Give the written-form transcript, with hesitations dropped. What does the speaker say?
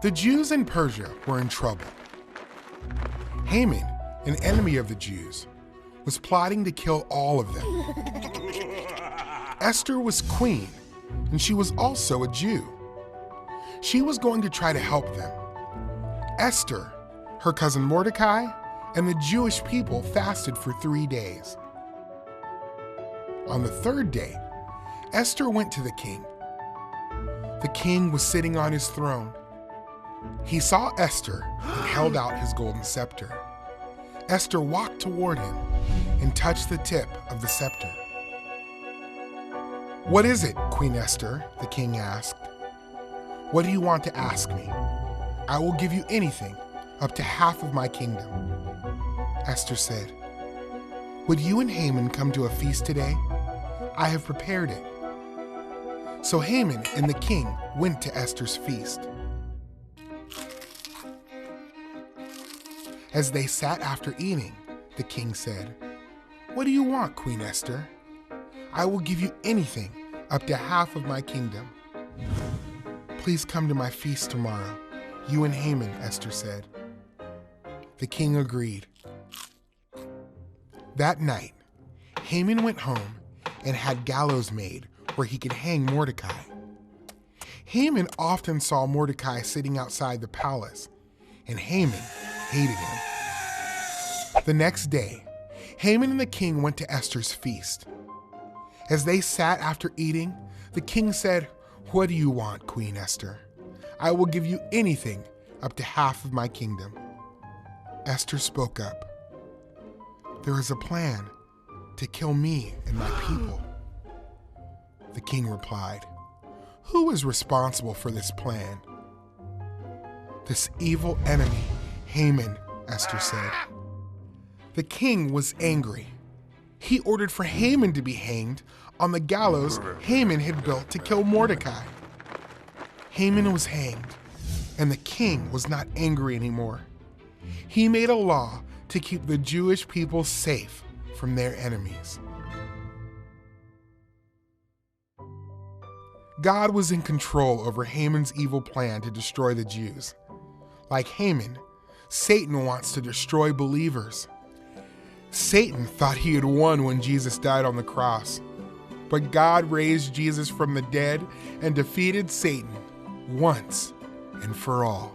The Jews in Persia were in trouble. Haman, an enemy of the Jews, was plotting to kill all of them. Esther was queen, and she was also a Jew. She was going to try to help them. Esther, her cousin Mordecai, and the Jewish people fasted for 3 days. On the third day, Esther went to the king. The king was sitting on his throne. He saw Esther and held out his golden scepter. Esther walked toward him and touched the tip of the scepter. "What is it, Queen Esther?" the king asked. "What do you want to ask me? I will give you anything, up to half of my kingdom." Esther said, "Would you and Haman come to a feast today? I have prepared it." So Haman and the king went to Esther's feast. As they sat after eating, the king said, "What do you want, Queen Esther? I will give you anything, up to half of my kingdom." "Please come to my feast tomorrow, you and Haman," Esther said. The king agreed. That night, Haman went home and had gallows made where he could hang Mordecai. Haman often saw Mordecai sitting outside the palace, and Haman hated him. The next day, Haman and the king went to Esther's feast. As they sat after eating, the king said, "What do you want, Queen Esther? I will give you anything, up to half of my kingdom." Esther spoke up. "There is a plan to kill me and my people." The king replied, "Who is responsible for this plan?" "This evil enemy, Haman," Esther said. The king was angry. He ordered for Haman to be hanged on the gallows Haman had built to kill Mordecai. Haman was hanged, and the king was not angry anymore. He made a law to keep the Jewish people safe from their enemies. God was in control over Haman's evil plan to destroy the Jews. Like Haman, Satan wants to destroy believers. Satan thought he had won when Jesus died on the cross, but God raised Jesus from the dead and defeated Satan once and for all.